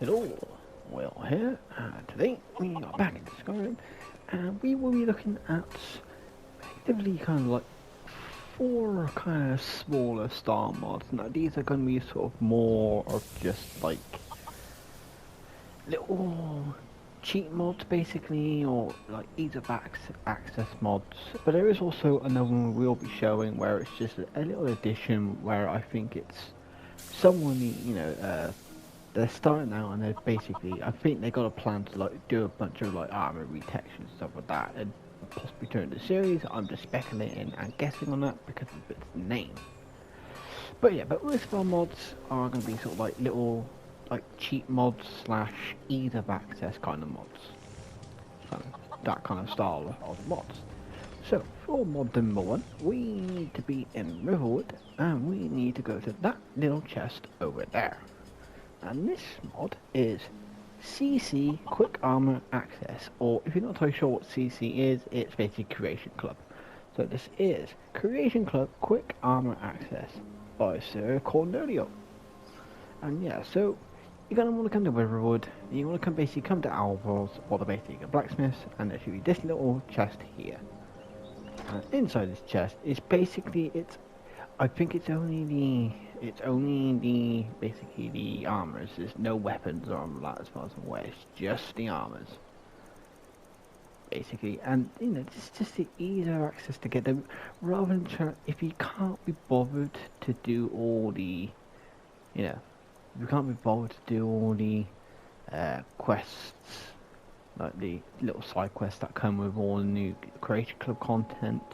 Hello, well here, today we are back in Skyrim, and we will be looking at effectively kind of like four kind of smaller star mods. Now these are going to be sort of more of just like little cheat mods basically, or like ease of access mods, but there is also another one we'll be showing where it's just a little addition where I think it's someone, they're starting out and they're basically, I think they got a plan to like do a bunch of like armor retext and stuff like that and possibly turn the series. I'm just speculating and guessing on that because of its name. But yeah, but most of our mods are going to be sort of like little like cheat mods slash ease of access kind of mods. So that kind of style of mods. So for mod number one, we need to be in Riverwood and we need to go to that little chest over there. And this mod is CC Quick Armor Access, or if you're not totally sure what CC is, it's basically Creation Club. So this is Creation Club Quick Armor Access by Sir Cornelio. And yeah, so you're gonna want to come to Riverwood, you want to basically come to Alvor's, or the basically blacksmiths, and there should be this little chest here. And inside this chest is basically I think it's only the basically the armors. There's no weapons or that as far as I'm aware. It's just the armors, basically. And it's just the ease of access to get them, rather than if you can't be bothered to do all the, if you can't be bothered to do all the quests, like the little side quests that come with all the new Creation Club content,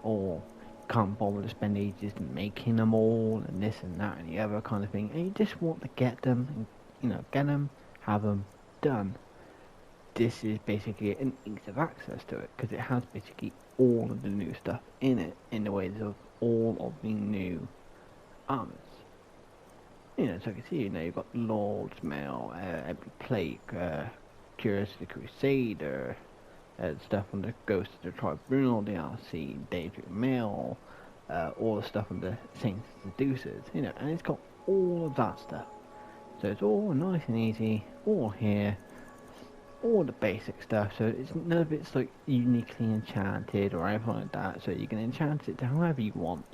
or can't bother to spend ages making them all and this and that and the other kind of thing, and you just want to get them and get them, have them done. This is basically an ease of access to it because it has basically all of the new stuff in it, in the ways of all of the new armors. So I can see you've got Lord's Mail, Every Plague, Curious the Crusader, stuff on the Ghost of the Tribunal DLC, Daedric Mail, all the stuff on the Saints Seducers, and it's got all of that stuff. So it's all nice and easy, all here, all the basic stuff, so it's none of it's like uniquely enchanted or anything like that, so you can enchant it to however you want.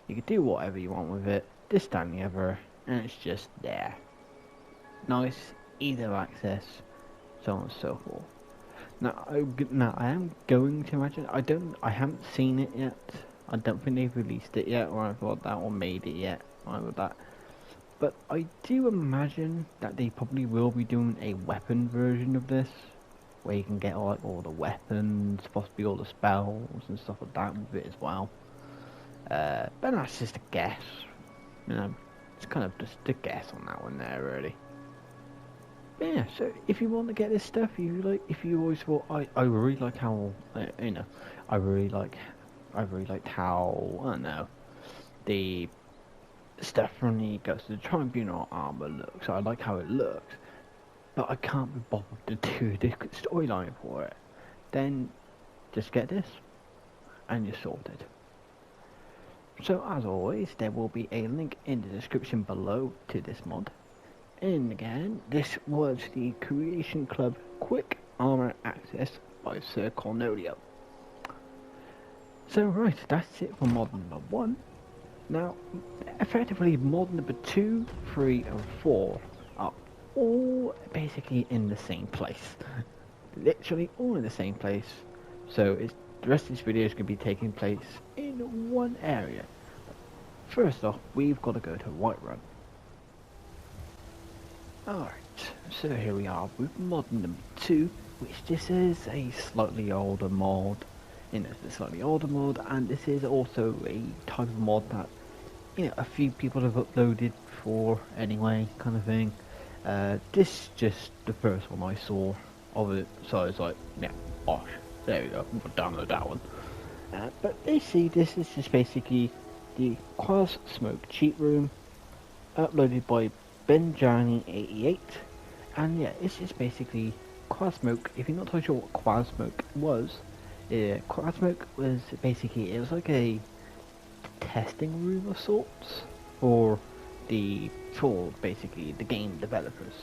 You can do whatever you want with it, this time the other, and it's just there. Nice, easy of access, so on and so forth. Now I am going to imagine, I haven't seen it yet. I don't think they've released it yet, or I've got that, or made it yet, either that. But I do imagine that they probably will be doing a weapon version of this, where you can get like all the weapons, possibly all the spells and stuff like that with it as well. But that's just a guess. It's kind of just a guess on that one there, really. Yeah, so if you want to get this stuff, if you always thought, I really like how, I really liked how, I don't know, the stuff from the Ghost of the Tribunal armor looks. I like how it looks, but I can't be bothered to do the storyline for it. Then just get this, and you're sorted. So as always, there will be a link in the description below to this mod. And again, this was the Creation Club Quick Armor Access by Sir Cornelio. So right, that's it for mod number 1. Now, effectively mod number 2, 3 and 4 are all basically in the same place. Literally all in the same place. So the rest of this video is going to be taking place in one area. First off, we've got to go to Whiterun. Alright, so here we are with mod number 2, which this is a slightly older mod. It's a slightly older mod, and this is also a type of mod that, a few people have uploaded for anyway, kind of thing. This is just the first one I saw of it, so I was like, yeah, bosh, there we go, I'm gonna download that one. But basically, this is just basically the Quas Smoke cheat room, uploaded by Benjani88, and yeah, it's just basically Crossbow. If you're not totally sure what Crossbow was, Crossbow was basically, it was like a testing room of sorts for the for basically the game developers.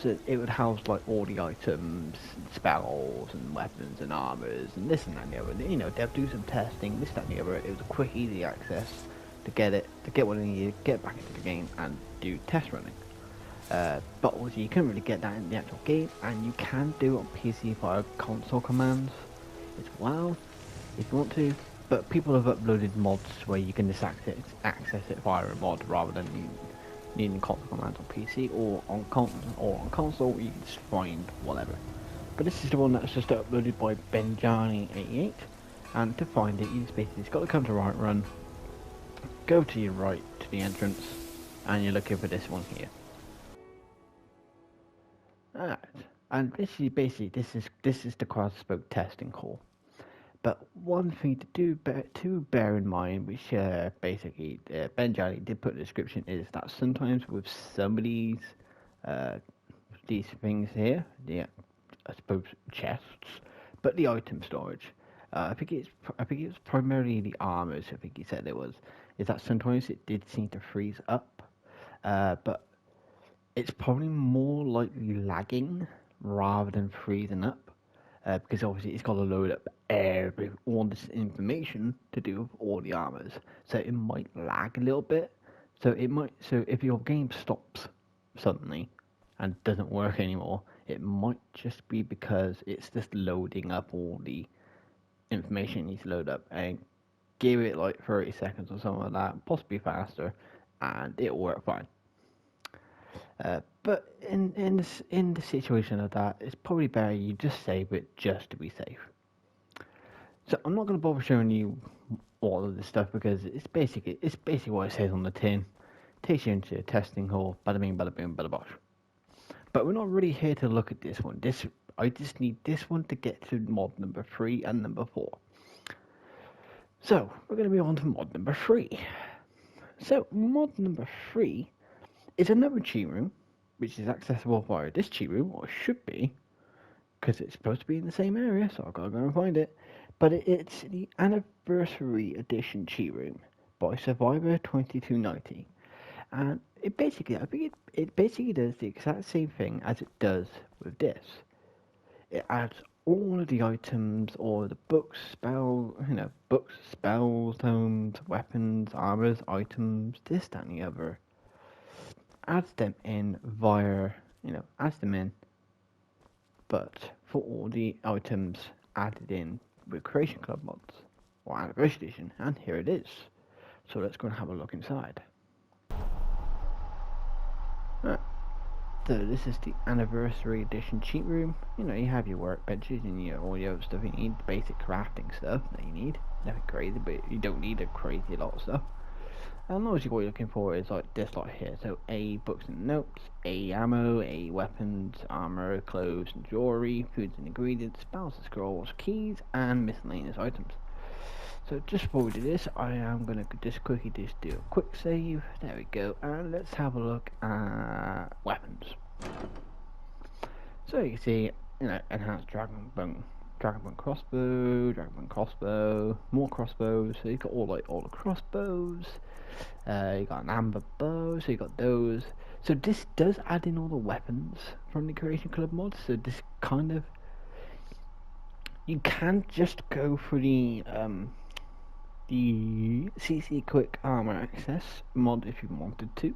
So it would house like all the items, spells, and weapons and armors, and this and that and the other. You know, they'll do some testing, this, that, and the other. It was a quick, easy access to get what they needed, get back into the game, and do test running. But obviously, you couldn't really get that in the actual game, and you can do it on PC via console commands as well, if you want to. But people have uploaded mods where you can just access it via a mod rather than needing console commands on PC or on console. You can just find whatever. But this is the one that's just uploaded by Benjani88, and to find it, you just basically got to come to right run, go to your right to the entrance, and you're looking for this one here. Alright, and basically this is the Crossbow testing call. But one thing to bear in mind, which basically Ben Jolly did put in the description, is that sometimes with some of these things here, yeah, I suppose chests, but the item storage, I think it's primarily the armors. I think he said it was, is that sometimes it did seem to freeze up, but it's probably more likely lagging rather than freezing up. Because obviously it's got to load up all this information to do with all the armors, so it might lag a little bit. So if your game stops suddenly and doesn't work anymore, it might just be because it's just loading up all the information it needs to load up, and give it like 30 seconds or something like that, possibly faster, and it'll work fine. But in the situation of that, it's probably better you just save it just to be safe. So I'm not going to bother showing you all of this stuff because it's basically what it says on the tin. Takes you into a testing hall, bada bing, bada boom, bada bosh. But we're not really here to look at this one. I just need this one to get to mod number 3 and number 4. So we're going to move on to mod number 3. So mod number 3 is another cheat room, which is accessible via this cheat room, or should be, because it's supposed to be in the same area, so I've got to go and find it. But it's the Anniversary Edition cheat room by Survivor 2290, and it basically does the exact same thing as it does with this. It adds all of the items, all the books, spells, tomes, weapons, armors, items, this, that, and the other. Adds them in, but for all the items added in with Creation Club mods or Anniversary Edition, and here it is. So let's go and have a look inside. Right. So this is the Anniversary Edition cheat room. You have your workbenches and all your other stuff you need, basic crafting stuff that you need. Nothing crazy, but you don't need a crazy lot of stuff. And obviously what you're looking for is like this lot here. So A, books and notes, A, ammo, A, weapons, armor, clothes and jewelry, foods and ingredients, spells and scrolls, keys, and miscellaneous items. So just before we do this, I am going to just quickly do a quick save. There we go. And let's have a look at weapons. So you can see, enhanced Dragon Bone crossbow, more crossbows. So you got all the crossbows. You got an amber bow, so you got those. So this does add in all the weapons from the Creation Club mod. So this kind of, you can just go for the CC Quick Armor Access mod if you wanted to.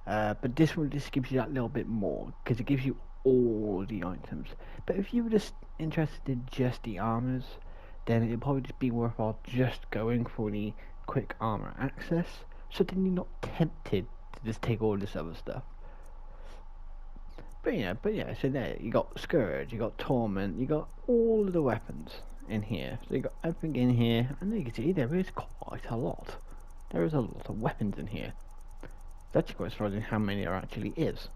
But this one just gives you that little bit more because it gives you all the items. But if you were just interested in just the armors, then it'd probably just be worthwhile just going for the Quick Armor Access, so then you're not tempted to just take all this other stuff. But yeah, so there you got Scourge, you got Torment, you got all of the weapons in here. So you got everything in here, and you can see there is quite a lot. There is a lot of weapons in here. It's actually quite surprising how many there actually is.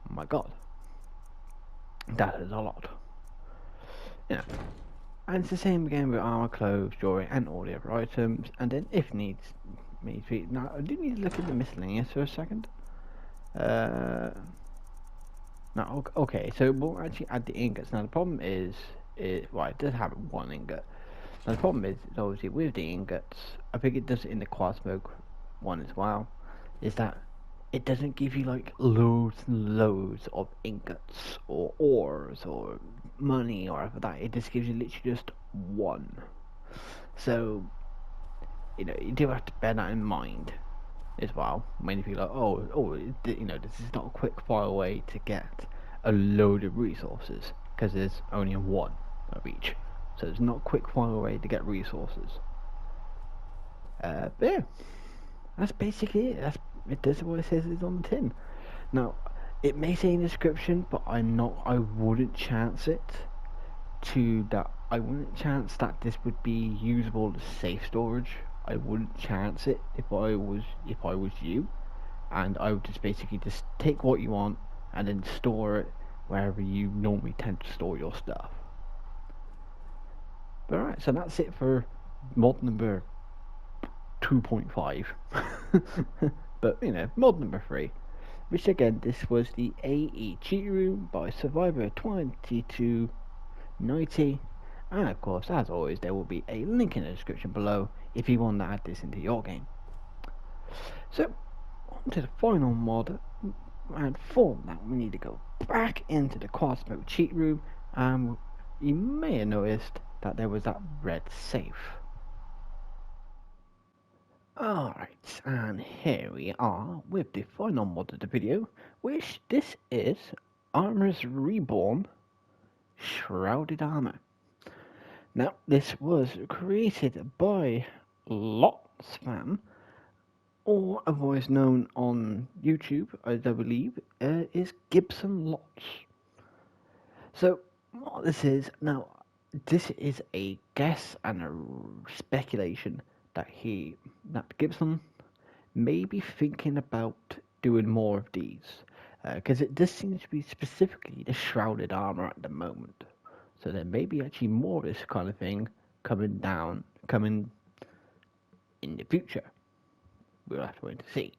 Oh my god, that is a lot. And it's the same again with armor, clothes, jewelry, and all the other items. And then if needs be, now I do need to look at the miscellaneous for a second. No, okay, so we'll actually add the ingots. Now the problem is it does have one ingot. Now the problem is obviously with the ingots, I think it does it in the Crossbow one as well, is that it doesn't give you like loads and loads of ingots or ores or money or whatever that. It just gives you literally just one. So, you do have to bear that in mind as well. Many people are like, this is not a quick fire way to get a load of resources because there's only one of each. So it's not a quick fire way to get resources. But yeah, that's basically it. It does what it says is on the tin. Now, it may say in the description, but I wouldn't chance it I wouldn't chance that this would be usable as safe storage. I wouldn't chance it if I was you, and I would just basically just take what you want and then store it wherever you normally tend to store your stuff. But alright, so that's it for mod number 2.5. But mod number 3. Which again, this was the AE Cheat Room by Survivor 2290. And of course, as always, there will be a link in the description below if you want to add this into your game. So, on to the final mod, and for that we need to go back into the Crossbow Cheat Room, and you may have noticed that there was that red safe. Alright, and here we are with the final mod of the video, which this is Armor's Reborn Shrouded Armor. Now, this was created by Lotsfam, or otherwise known on YouTube, as I believe, is Gibson Lots. So, what this is, now, this is a guess and a speculation that Gibson may be thinking about doing more of these, because it does seem to be specifically the shrouded armor at the moment. So there may be actually more of this kind of thing coming in the future. We'll have to wait to see.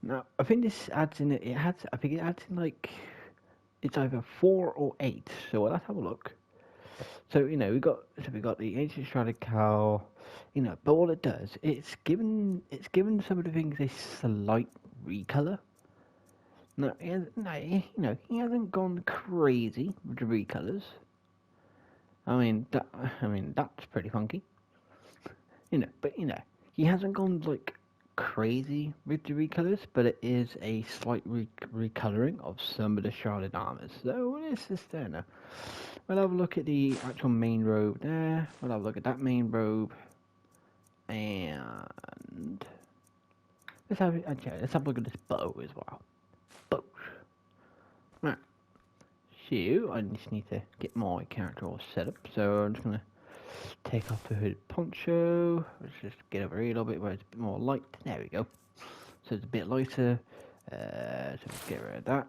Now, I think this adds in it adds in like it's either 4 or 8. So let's have a look. So we got the ancient shrouded cowl, but what it does, it's given some of the things a slight recolor. Now, he hasn't gone crazy with the recolors. I mean that's pretty funky. But he hasn't gone like crazy with the recolors, but it is a slight recoloring of some of the shrouded armors. So what is this there now? We'll have a look at the actual main robe there. We'll have a look at that main robe, and let's have a look at this bow as well. Bow. Right. So I just need to get my character all set up. So I'm just gonna take off the hooded poncho. Let's just get over here a little bit where it's a bit more light. There we go. So it's a bit lighter. So let's get rid of that.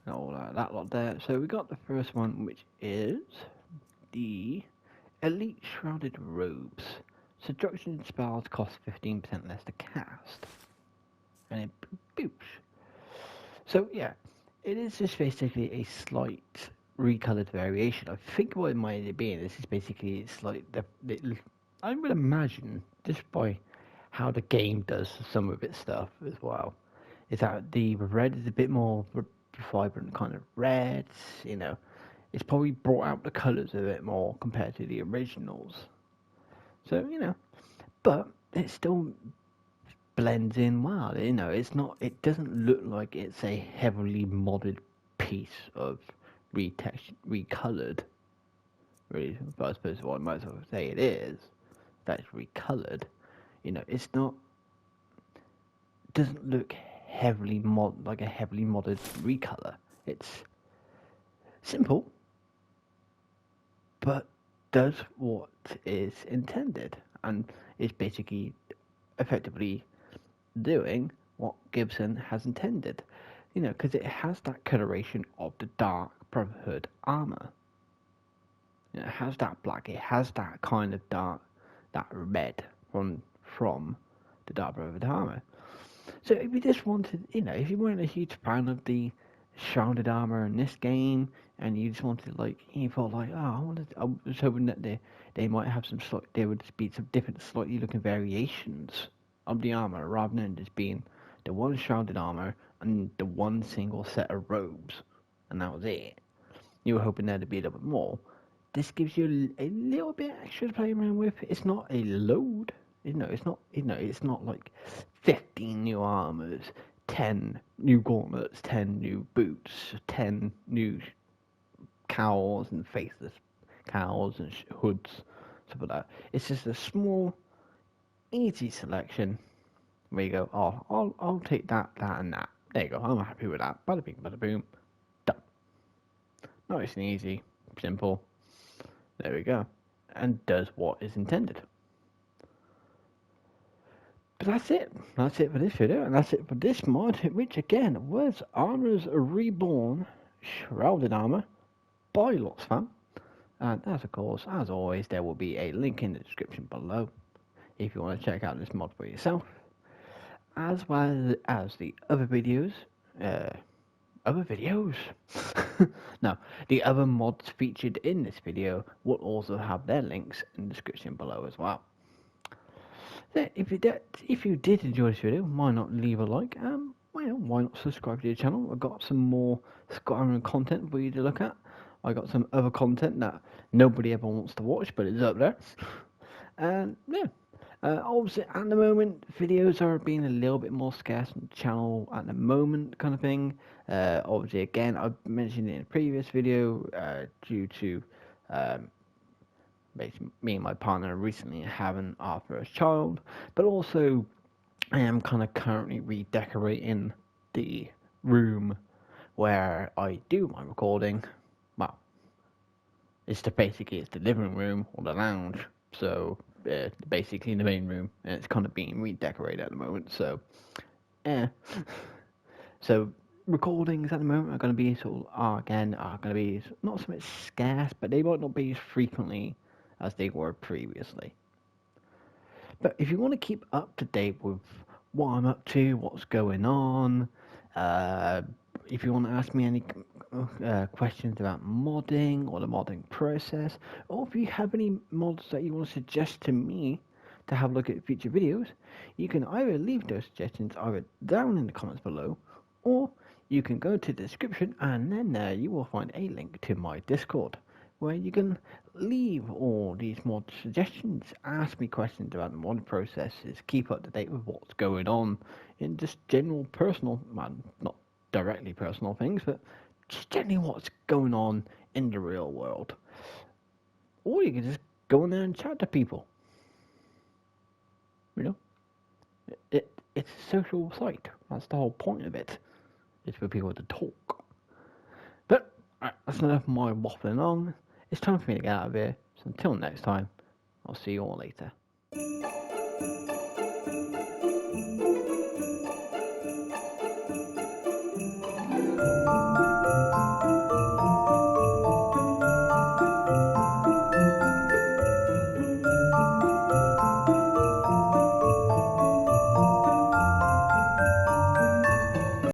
All that lot there. So we got the first one, which is the Elite Shrouded Robes. Seduction spells cost 15% less to cast. And it boosh. So yeah, it is just basically a slight recolored variation. I think what it might be, this is basically it's like I would imagine just by how the game does some of its stuff as well, is that the red is a bit more vibrant kind of reds. It's probably brought out the colours a bit more compared to the originals. So but it still blends in well. It doesn't look like it's a heavily modded piece of recolored. Really, but I suppose what I might as well say it is that's recolored. It's not. Doesn't look like a heavily modded recolor. It's simple, but does what is intended, and is basically effectively doing what Gibson has intended. Because it has that coloration of the Dark Brotherhood armor. It has that black. It has that kind of dark, that red from the Dark Brotherhood armor. So if you just wanted, if you weren't a huge fan of the shrouded armor in this game, and you just wanted, you thought I was hoping that they might have there would be some different, slightly looking variations of the armor rather than just being the one shrouded armor and the one single set of robes, and that was it. You were hoping there to be a little bit more. This gives you a little bit extra to play around with. It's not a load. It's not like 15 new armors, 10 new gauntlets, 10 new boots, 10 new cowls and faceless cowls and hoods, stuff like that. It's just a small, easy selection where you go, oh, I'll take that, that, and that. There you go. I'm happy with that. Bada bing, bada boom, done. Nice and easy, simple. There we go, and does what is intended. But that's it. That's it for this video, and that's it for this mod, which again was Armor's Reborn Shrouded Armor by Lotsfam. And as of course, as always, there will be a link in the description below if you want to check out this mod for yourself, as well as the other videos. No, the other mods featured in this video will also have their links in the description below as well. So if you did enjoy this video, why not leave a like? Why not subscribe to the channel? I've got some more Skyrim content for you to look at. I got some other content that nobody ever wants to watch, but it's up there. And yeah, obviously at the moment videos are being a little bit more scarce on the channel at the moment, kind of thing. Obviously, again, I mentioned it in a previous video, due to basically me and my partner recently having our first child, but also I am kind of currently redecorating the room where I do my recording. Well, it's the living room or the lounge, so basically the main room, and it's kind of being redecorated at the moment. So, so recordings at the moment are going to be are going to be not so much scarce, but they might not be as frequently as they were previously. But if you want to keep up to date with what I'm up to, what's going on, if you want to ask me any questions about modding or the modding process, or if you have any mods that you want to suggest to me to have a look at future videos, you can either leave those suggestions either down in the comments below, or you can go to the description and then you will find a link to my Discord, where you can leave all these mod suggestions, ask me questions about the mod processes, keep up to date with what's going on in just general personal, well, not directly personal things, but just generally what's going on in the real world. Or you can just go in there and chat to people. You know, it's a social site. That's the whole point of it. It's for people to talk. But that's enough of my waffling on. It's time for me to get out of here. So until next time, I'll see you all later.